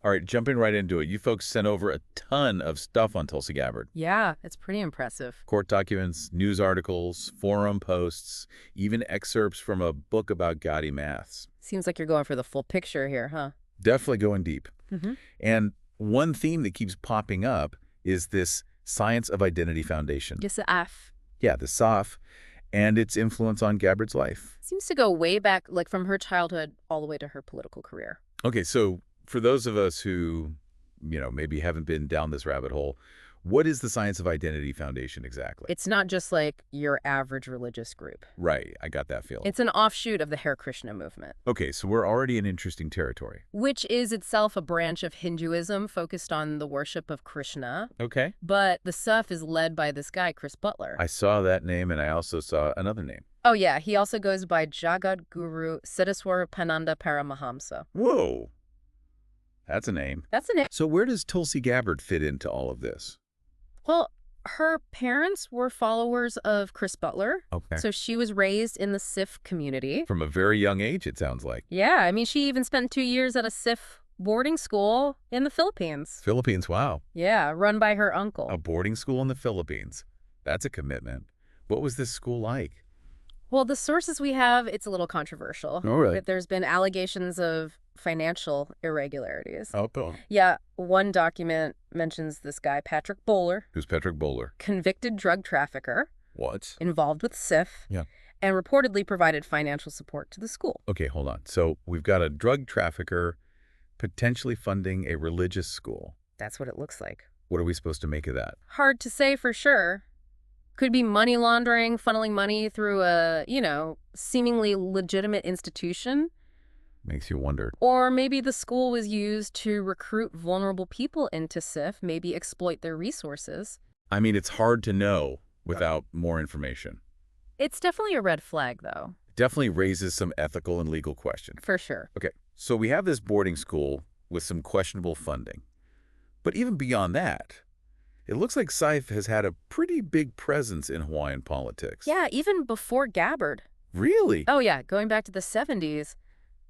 All right, jumping right into it. You folks sent over a ton of stuff on Tulsi Gabbard. Yeah, it's pretty impressive. Court documents, news articles, forum posts, even excerpts from a book about Gaudiya maths. Seems like you're going for the full picture here, huh? Definitely going deep. Mm-hmm. And one theme that keeps popping up is this Science of Identity Foundation. Yes, F. Yeah, the SOF, and its influence on Gabbard's life. Seems to go way back, like from her childhood all the way to her political career. Okay, so for those of us who, maybe haven't been down this rabbit hole, what is the Science of Identity Foundation exactly? It's not just like your average religious group. Right, I got that feeling. It's an offshoot of the Hare Krishna movement. Okay, so we're already in interesting territory. Which is itself a branch of Hinduism focused on the worship of Krishna. Okay. But the SUF is led by this guy, Chris Butler. I saw that name, and I also saw another name. Oh, yeah. He also goes by Jagadguru Siddhaswarupananda Paramahamsa. Whoa. That's a name. That's a name. So where does Tulsi Gabbard fit into all of this? Well, her parents were followers of Chris Butler. Okay. So she was raised in the Sikh community. From a very young age, it sounds like. Yeah, I mean, she even spent 2 years at a Sikh boarding school in the Philippines. Philippines, wow. Yeah, run by her uncle. A boarding school in the Philippines. That's a commitment. What was this school like? Well, the sources we have, it's a little controversial. Oh, really? There's been allegations of financial irregularities. Oh, cool. Yeah, one document mentions this guy, Patrick Bowler. Who's Patrick Bowler? Convicted drug trafficker. What? Involved with SIF. Yeah. And reportedly provided financial support to the school. Okay, hold on. So we've got a drug trafficker potentially funding a religious school. That's what it looks like. What are we supposed to make of that? Hard to say for sure. Could be money laundering, funneling money through a, seemingly legitimate institution. Makes you wonder. Or maybe the school was used to recruit vulnerable people into SIF, maybe exploit their resources. I mean, it's hard to know without more information. It's definitely a red flag, though. Definitely raises some ethical and legal questions. For sure. Okay, so we have this boarding school with some questionable funding. But even beyond that, it looks like SIF has had a pretty big presence in Hawaiian politics. Yeah, even before Gabbard. Really? Oh, yeah, going back to the 70s,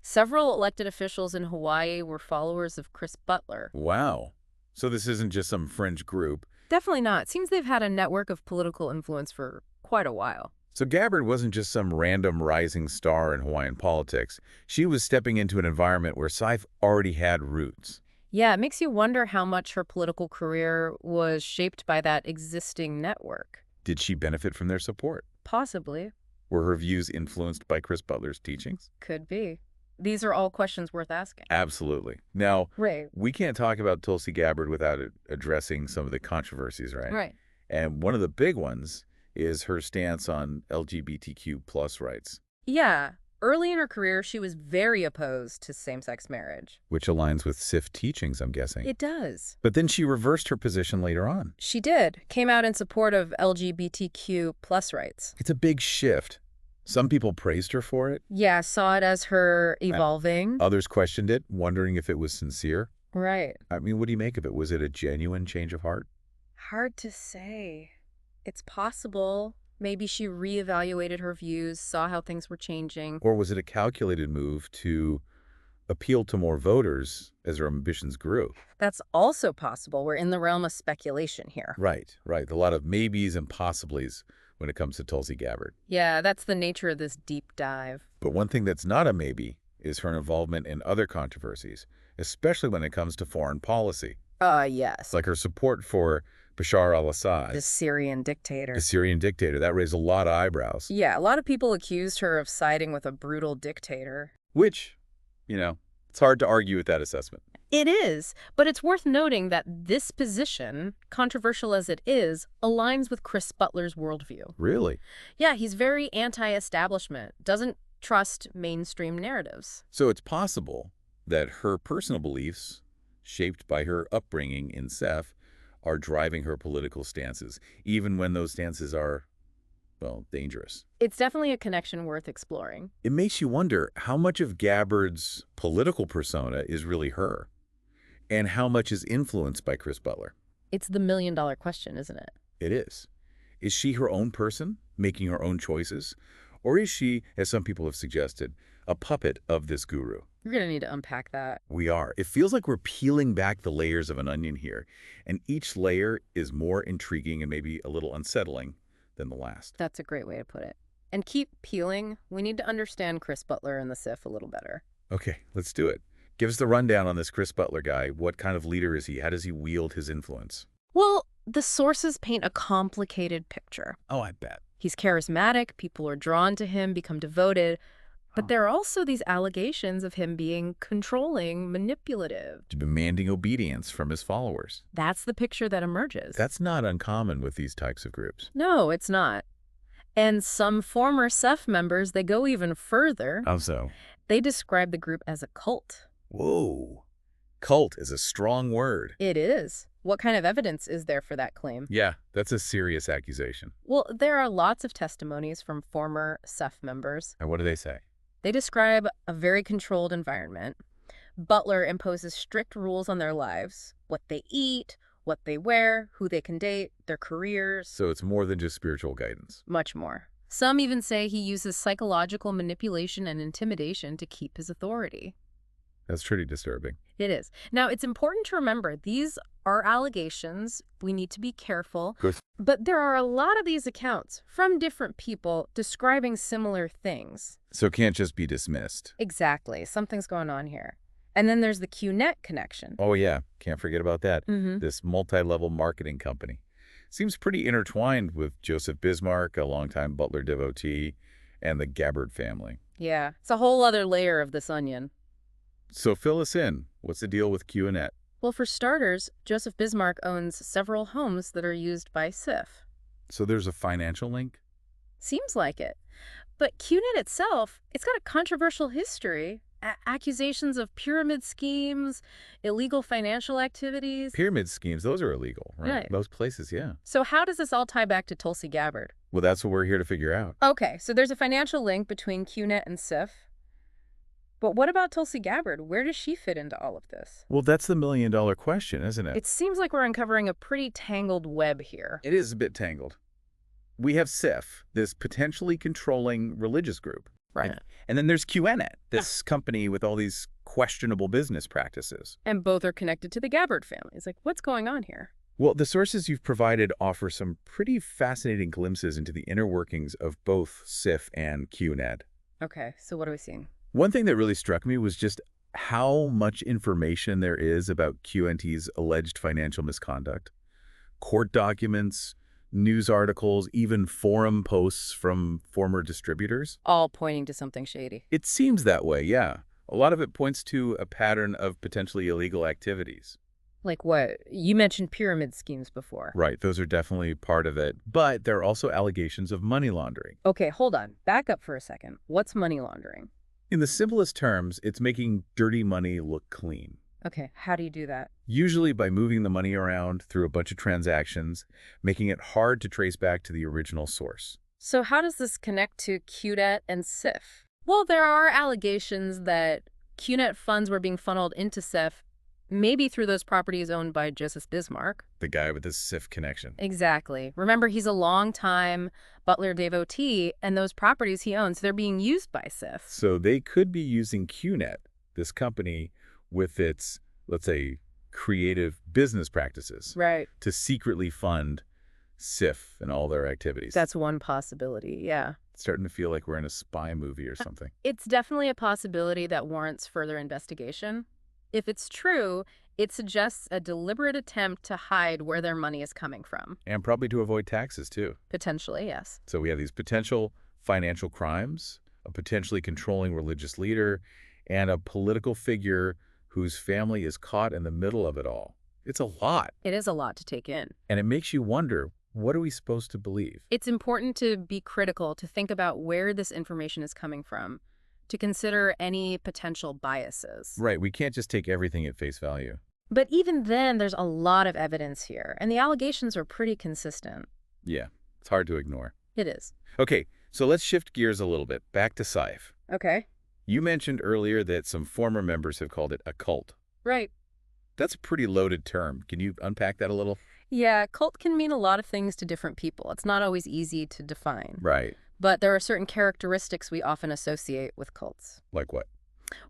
several elected officials in Hawaii were followers of Chris Butler. Wow. So this isn't just some fringe group. Definitely not. It seems they've had a network of political influence for quite a while. So Gabbard wasn't just some random rising star in Hawaiian politics. She was stepping into an environment where SIF already had roots. Yeah, it makes you wonder how much her political career was shaped by that existing network. Did she benefit from their support? Possibly. Were her views influenced by Chris Butler's teachings? Could be. These are all questions worth asking. Absolutely. Now, Right. we can't talk about Tulsi Gabbard without addressing some of the controversies, right? Right. And one of the big ones is her stance on LGBTQ plus rights. Yeah. Early in her career, she was very opposed to same-sex marriage. Which aligns with SIF teachings, I'm guessing. It does. But then she reversed her position later on. She did. Came out in support of LGBTQ plus rights. It's a big shift. Some people praised her for it. Yeah, saw it as her evolving. Others questioned it, wondering if it was sincere. Right. I mean, what do you make of it? Was it a genuine change of heart? Hard to say. It's possible. Maybe she reevaluated her views, saw how things were changing. Or was it a calculated move to appeal to more voters as her ambitions grew? That's also possible. We're in the realm of speculation here. Right, right. A lot of maybes and possiblies when it comes to Tulsi Gabbard. Yeah, that's the nature of this deep dive. But one thing that's not a maybe is her involvement in other controversies, especially when it comes to foreign policy. Yes. Like her support for Bashar al-Assad. The Syrian dictator. The Syrian dictator. That raised a lot of eyebrows. Yeah, a lot of people accused her of siding with a brutal dictator. Which, it's hard to argue with that assessment. It is, but it's worth noting that this position, controversial as it is, aligns with Chris Butler's worldview. Really? Yeah, he's very anti-establishment, doesn't trust mainstream narratives. So it's possible that her personal beliefs, shaped by her upbringing in SEF, are driving her political stances, even when those stances are, dangerous. It's definitely a connection worth exploring. It makes you wonder how much of Gabbard's political persona is really her, and how much is influenced by Chris Butler. It's the million-dollar question, isn't it? It is. Is she her own person, making her own choices? Or is she, as some people have suggested, a puppet of this guru? You're going to need to unpack that. We are. It feels like we're peeling back the layers of an onion here, and each layer is more intriguing and maybe a little unsettling than the last. That's a great way to put it. And keep peeling. We need to understand Chris Butler and the SIF a little better. Okay, let's do it. Give us the rundown on this Chris Butler guy. What kind of leader is he? How does he wield his influence? Well, the sources paint a complicated picture. Oh, I bet. He's charismatic, people are drawn to him, become devoted, but there are also these allegations of him being controlling, manipulative. Demanding obedience from his followers. That's the picture that emerges. That's not uncommon with these types of groups. No, it's not. And some former SEF members, they go even further. How so? They describe the group as a cult. Whoa. Cult is a strong word. It is. What kind of evidence is there for that claim? Yeah, that's a serious accusation. Well, there are lots of testimonies from former SEF members. And what do they say? They describe a very controlled environment. Butler imposes strict rules on their lives, what they eat, what they wear, who they can date, their careers. So it's more than just spiritual guidance. Much more. Some even say he uses psychological manipulation and intimidation to keep his authority. That's pretty disturbing. It is. Now, it's important to remember these are allegations. We need to be careful. Good. But there are a lot of these accounts from different people describing similar things. So it can't just be dismissed. Exactly. Something's going on here. And then there's the QNet connection. Oh, yeah. Can't forget about that. Mm-hmm. This multi-level marketing company. Seems pretty intertwined with Joseph Bismarck, a longtime Butler devotee, and the Gabbard family. Yeah. It's a whole other layer of this onion. So fill us in. What's the deal with QNet? Well, for starters, Joseph Bismarck owns several homes that are used by SIF. So there's a financial link? Seems like it. But QNet itself, it's got a controversial history. Accusations of pyramid schemes, illegal financial activities. Pyramid schemes, those are illegal, right? Right. Most places, yeah. So how does this all tie back to Tulsi Gabbard? Well, that's what we're here to figure out. Okay, so there's a financial link between QNet and SIF. But what about Tulsi Gabbard? Where does she fit into all of this? Well, that's the million-dollar question, isn't it? It seems like we're uncovering a pretty tangled web here. It is a bit tangled. We have SIF, this potentially controlling religious group. Right. And then there's QNet, this company with all these questionable business practices. And both are connected to the Gabbard family. It's like, what's going on here? Well, the sources you've provided offer some pretty fascinating glimpses into the inner workings of both SIF and QNet. Okay, so what are we seeing? One thing that really struck me was just how much information there is about QNT's alleged financial misconduct. Court documents, news articles, even forum posts from former distributors. All pointing to something shady. It seems that way, yeah. A lot of it points to a pattern of potentially illegal activities. Like what? You mentioned pyramid schemes before. Right, those are definitely part of it. But there are also allegations of money laundering. Okay, hold on. Back up for a second. What's money laundering? In the simplest terms, it's making dirty money look clean. Okay, how do you do that? Usually by moving the money around through a bunch of transactions, making it hard to trace back to the original source. So how does this connect to QNet and SIF? Well, there are allegations that QNet funds were being funneled into SIF, maybe through those properties owned by Joseph Bismarck. The guy with the SIF connection. Exactly. Remember, he's a long-time Butler devotee, and those properties he owns, they're being used by SIF. So they could be using QNet, this company, with its, let's say, creative business practices. Right. To secretly fund SIF and all their activities. That's one possibility, yeah. It's starting to feel like we're in a spy movie or something. It's definitely a possibility that warrants further investigation. If it's true, it suggests a deliberate attempt to hide where their money is coming from. And probably to avoid taxes, too. Potentially, yes. So we have these potential financial crimes, a potentially controlling religious leader, and a political figure whose family is caught in the middle of it all. It's a lot. It is a lot to take in. And it makes you wonder, what are we supposed to believe? It's important to be critical, to think about where this information is coming from, to consider any potential biases. Right, we can't just take everything at face value. But even then, there's a lot of evidence here, and the allegations are pretty consistent. Yeah, it's hard to ignore. It is. Okay, so let's shift gears a little bit, back to SIF. Okay. You mentioned earlier that some former members have called it a cult. Right. That's a pretty loaded term. Can you unpack that a little? Yeah, cult can mean a lot of things to different people. It's not always easy to define. Right. But there are certain characteristics we often associate with cults. Like what?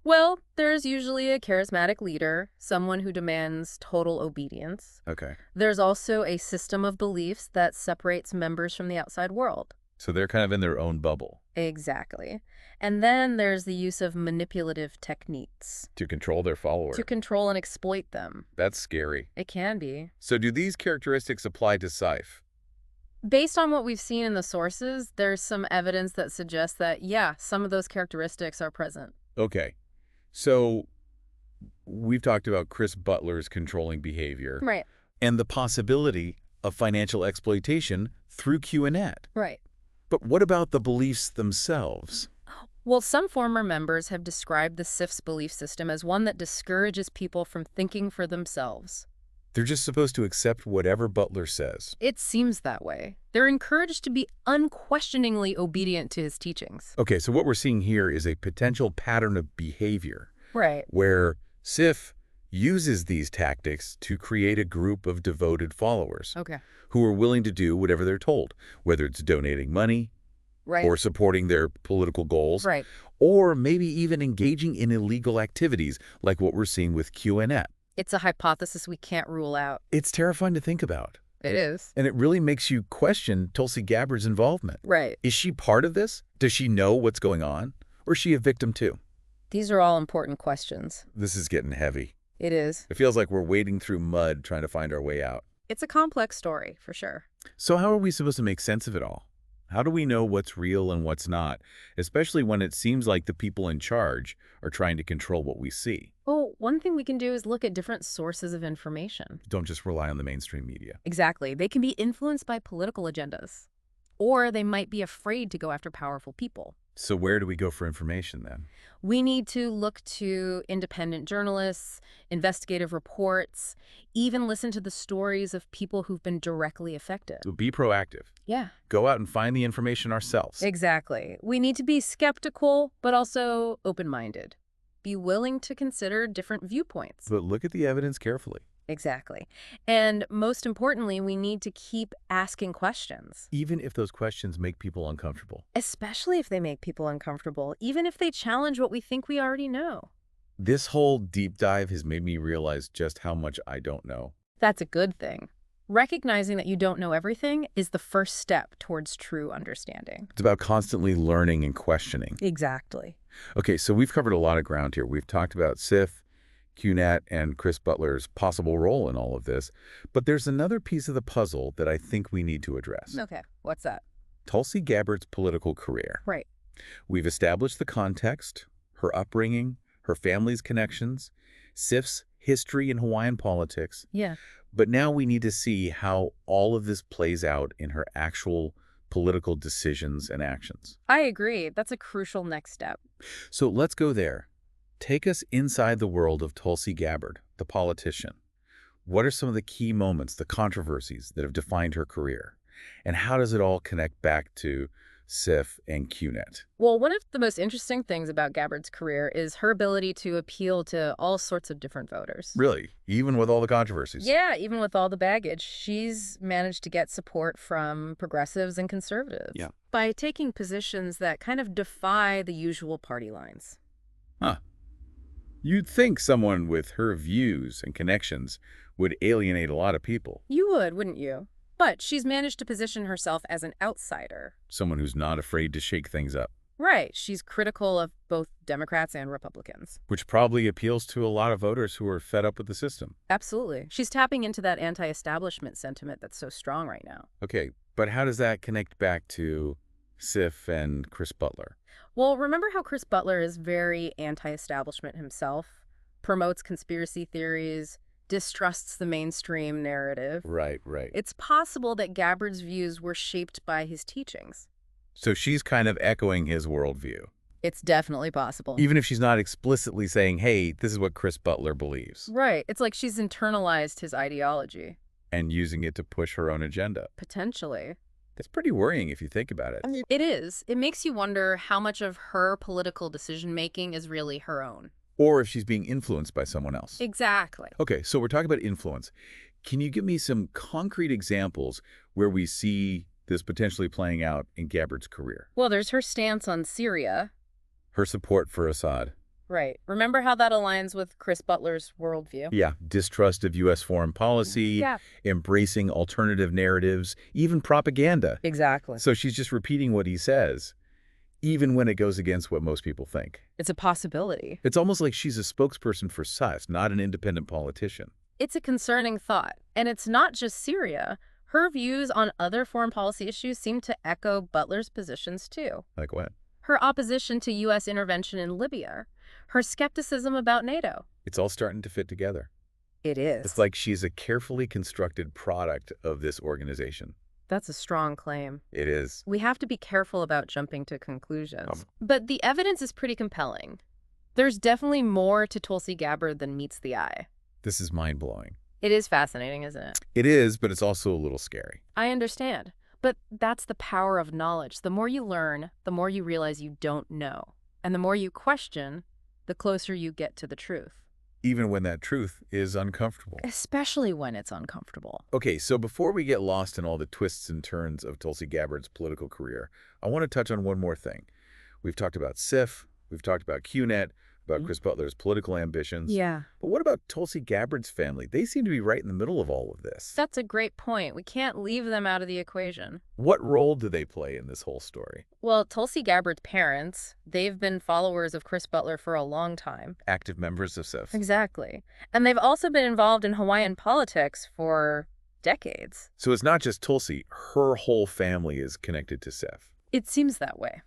Well, there's usually a charismatic leader, someone who demands total obedience. Okay. There's also a system of beliefs that separates members from the outside world. So they're kind of in their own bubble Exactly. And then there's the use of manipulative techniques to control their follower. to control and exploit them. That's scary. It can be. So do these characteristics apply to Saif? Based on what we've seen in the sources, there's some evidence that suggests that, yeah, some of those characteristics are present. Okay. So we've talked about Chris Butler's controlling behavior Right, and the possibility of financial exploitation through Q&Net. right. But what about the beliefs themselves? Well, some former members have described the SIF's belief system as one that discourages people from thinking for themselves. They're just supposed to accept whatever Butler says. It seems that way. They're encouraged to be unquestioningly obedient to his teachings. Okay, so what we're seeing here is a potential pattern of behavior Right. where Sif uses these tactics to create a group of devoted followers Okay. who are willing to do whatever they're told, whether it's donating money Right. or supporting their political goals, Right. or maybe even engaging in illegal activities like what we're seeing with Q&Net. It's a hypothesis we can't rule out. It's terrifying to think about. It is. And it really makes you question Tulsi Gabbard's involvement. Right. Is she part of this? Does she know what's going on? Or is she a victim too? These are all important questions. This is getting heavy. It is. It feels like we're wading through mud trying to find our way out. It's a complex story, for sure. So how are we supposed to make sense of it all? How do we know what's real and what's not, especially when it seems like the people in charge are trying to control what we see? Well, one thing we can do is look at different sources of information. Don't just rely on the mainstream media. Exactly. They can be influenced by political agendas. Or they might be afraid to go after powerful people. So where do we go for information then? We need to look to independent journalists, investigative reports, even listen to the stories of people who've been directly affected. So be proactive. Yeah. Go out and find the information ourselves. Exactly. We need to be skeptical, but also open-minded. Be willing to consider different viewpoints. But look at the evidence carefully. Exactly. And most importantly, we need to keep asking questions. Even if those questions make people uncomfortable. Especially if they make people uncomfortable, even if they challenge what we think we already know. This whole deep dive has made me realize just how much I don't know. That's a good thing. Recognizing that you don't know everything is the first step towards true understanding. It's about constantly learning and questioning. Exactly. Okay, so we've covered a lot of ground here. We've talked about Sif, Q-Net, and Chris Butler's possible role in all of this. But there's another piece of the puzzle that I think we need to address. Okay, what's that? Tulsi Gabbard's political career. Right. We've established the context, her upbringing, her family's connections, Sif's history in Hawaiian politics. Yeah. But now we need to see how all of this plays out in her actual political decisions and actions. I agree. That's a crucial next step. So let's go there. Take us inside the world of Tulsi Gabbard, the politician. What are some of the key moments, the controversies that have defined her career? And how does it all connect back to Sif and Q-Net? Well, one of the most interesting things about Gabbard's career is her ability to appeal to all sorts of different voters. Really? Even with all the controversies? Yeah, even with all the baggage, she's managed to get support from progressives and conservatives. Yeah. By taking positions that kind of defy the usual party lines. Huh. You'd think someone with her views and connections would alienate a lot of people. You would, wouldn't you? But she's managed to position herself as an outsider. Someone who's not afraid to shake things up. Right. She's critical of both Democrats and Republicans. Which probably appeals to a lot of voters who are fed up with the system. Absolutely. She's tapping into that anti-establishment sentiment that's so strong right now. Okay, but how does that connect back to Sif and Chris Butler? Well, remember how Chris Butler is very anti-establishment himself? Promotes conspiracy theories, distrusts the mainstream narrative. Right. It's possible that Gabbard's views were shaped by his teachings. So she's kind of echoing his worldview. It's definitely possible. Even if she's not explicitly saying, hey, this is what Chris Butler believes. Right. It's like she's internalized his ideology. And using it to push her own agenda. Potentially. That's pretty worrying if you think about it. It is. It makes you wonder how much of her political decision-making is really her own. Or if she's being influenced by someone else. Exactly. Okay, so we're talking about influence. Can you give me some concrete examples where we see this potentially playing out in Gabbard's career? Well, there's her stance on Syria. Her support for Assad. Right. Remember how that aligns with Chris Butler's worldview? Yeah, distrust of U.S. foreign policy, Yeah. embracing alternative narratives, even propaganda. Exactly. So she's just repeating what he says, even when it goes against what most people think. It's a possibility. It's almost like she's a spokesperson for SUS, not an independent politician. It's a concerning thought. And it's not just Syria. Her views on other foreign policy issues seem to echo Butler's positions, too. Like what? Her opposition to U.S. intervention in Libya. Her skepticism about NATO. It's all starting to fit together. It is. It's like she's a carefully constructed product of this organization. That's a strong claim. It is. We have to be careful about jumping to conclusions. But the evidence is pretty compelling. There's definitely more to Tulsi Gabbard than meets the eye. This is mind-blowing. It is fascinating, isn't it? It is, but it's also a little scary. I understand. But that's the power of knowledge. The more you learn, the more you realize you don't know. And the more you question, the closer you get to the truth. Even when that truth is uncomfortable. Especially when it's uncomfortable. Okay, so before we get lost in all the twists and turns of Tulsi Gabbard's political career, I want to touch on one more thing. We've talked about SIF, we've talked about QNet, about Chris Butler's political ambitions. Yeah. But what about Tulsi Gabbard's family? They seem to be right in the middle of all of this. That's a great point. We can't leave them out of the equation. What role do they play in this whole story? Well, Tulsi Gabbard's parents, they've been followers of Chris Butler for a long time. Active members of SIF. Exactly. And they've also been involved in Hawaiian politics for decades. So it's not just Tulsi. Her whole family is connected to SIF. It seems that way.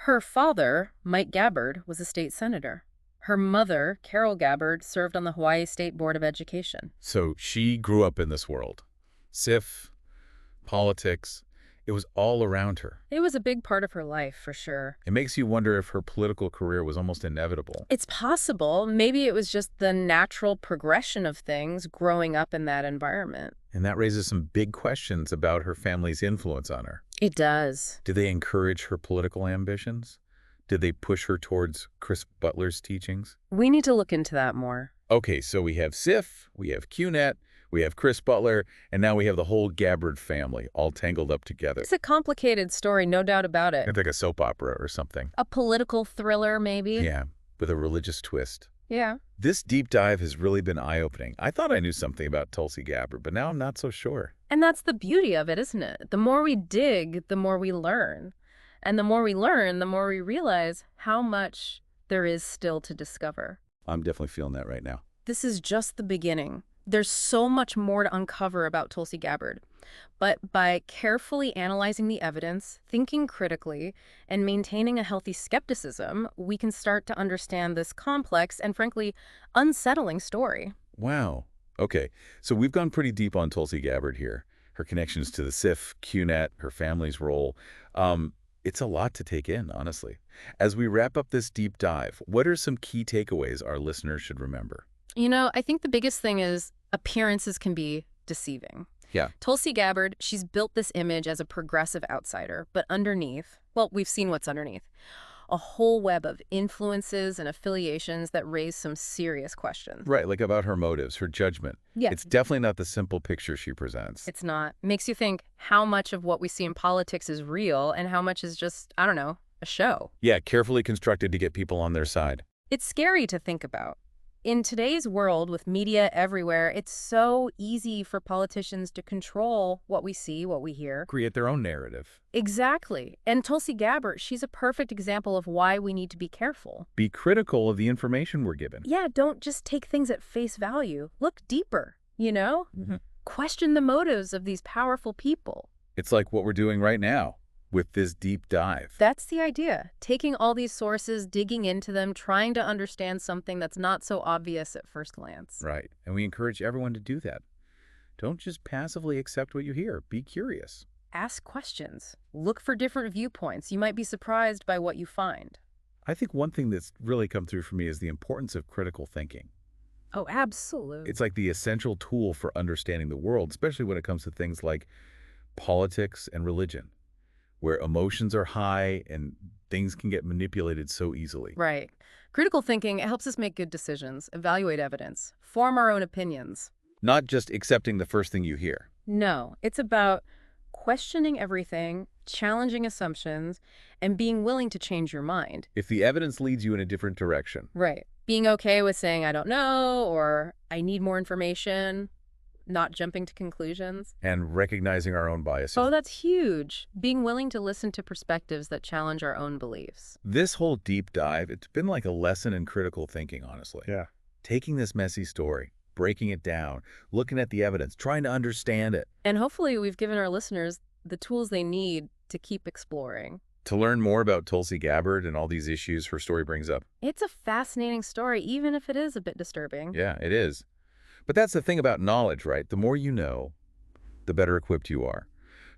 Her father, Mike Gabbard, was a state senator. Her mother, Carol Gabbard, served on the Hawaii State Board of Education. So she grew up in this world. SIF, politics, it was all around her. It was a big part of her life, for sure. It makes you wonder if her political career was almost inevitable. It's possible. Maybe it was just the natural progression of things growing up in that environment. And that raises some big questions about her family's influence on her. It does. Did they encourage her political ambitions? Did they push her towards Chris Butler's teachings? We need to look into that more. Okay, so we have SIF, we have QNet, we have Chris Butler, and now we have the whole Gabbard family all tangled up together. It's a complicated story, no doubt about it. It's like a soap opera or something. A political thriller, maybe? Yeah, with a religious twist. Yeah. This deep dive has really been eye-opening. I thought I knew something about Tulsi Gabbard, but now I'm not so sure. And that's the beauty of it, isn't it? The more we dig, the more we learn. And the more we learn, the more we realize how much there is still to discover. I'm definitely feeling that right now. This is just the beginning. There's so much more to uncover about Tulsi Gabbard. But by carefully analyzing the evidence, thinking critically, and maintaining a healthy skepticism, we can start to understand this complex and, frankly, unsettling story. Wow. Okay, so we've gone pretty deep on Tulsi Gabbard here. Her connections to the SIF, QNet, her family's role. It's a lot to take in, honestly. As we wrap up this deep dive, what are some key takeaways our listeners should remember? You know, I think the biggest thing is appearances can be deceiving. Yeah. Tulsi Gabbard, she's built this image as a progressive outsider, but underneath, well, we've seen what's underneath. A whole web of influences and affiliations that raise some serious questions. Right, like about her motives, her judgment. Yeah. It's definitely not the simple picture she presents. It's not. Makes you think how much of what we see in politics is real and how much is just, I don't know, a show. Yeah, carefully constructed to get people on their side. It's scary to think about. In today's world, with media everywhere, it's so easy for politicians to control what we see, what we hear. Create their own narrative. Exactly. And Tulsi Gabbard, she's a perfect example of why we need to be careful. Be critical of the information we're given. Yeah, don't just take things at face value. Look deeper, you know? Question the motives of these powerful people. It's like what we're doing right now with this deep dive. That's the idea. Taking all these sources, digging into them, trying to understand something that's not so obvious at first glance. Right. And we encourage everyone to do that. Don't just passively accept what you hear. Be curious. Ask questions. Look for different viewpoints. You might be surprised by what you find. I think one thing that's really come through for me is the importance of critical thinking. Oh, absolutely. It's like the essential tool for understanding the world, especially when it comes to things like politics and religion, where emotions are high and things can get manipulated so easily. Right. Critical thinking helps us make good decisions, evaluate evidence, form our own opinions. Not just accepting the first thing you hear. No, it's about questioning everything, challenging assumptions, and being willing to change your mind. If the evidence leads you in a different direction. Right. Being okay with saying, I don't know, or I need more information, not jumping to conclusions. And recognizing our own biases. Oh, that's huge. Being willing to listen to perspectives that challenge our own beliefs. This whole deep dive, it's been like a lesson in critical thinking, honestly. Yeah. Taking this messy story, breaking it down, looking at the evidence, trying to understand it. And hopefully we've given our listeners the tools they need to keep exploring. To learn more about Tulsi Gabbard and all these issues her story brings up. It's a fascinating story, even if it is a bit disturbing. Yeah, it is. But that's the thing about knowledge, right? The more you know, the better equipped you are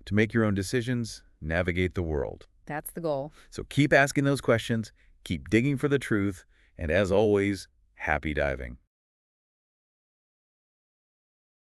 to make your own decisions, navigate the world. That's the goal. So keep asking those questions, keep digging for the truth, and as always, happy diving.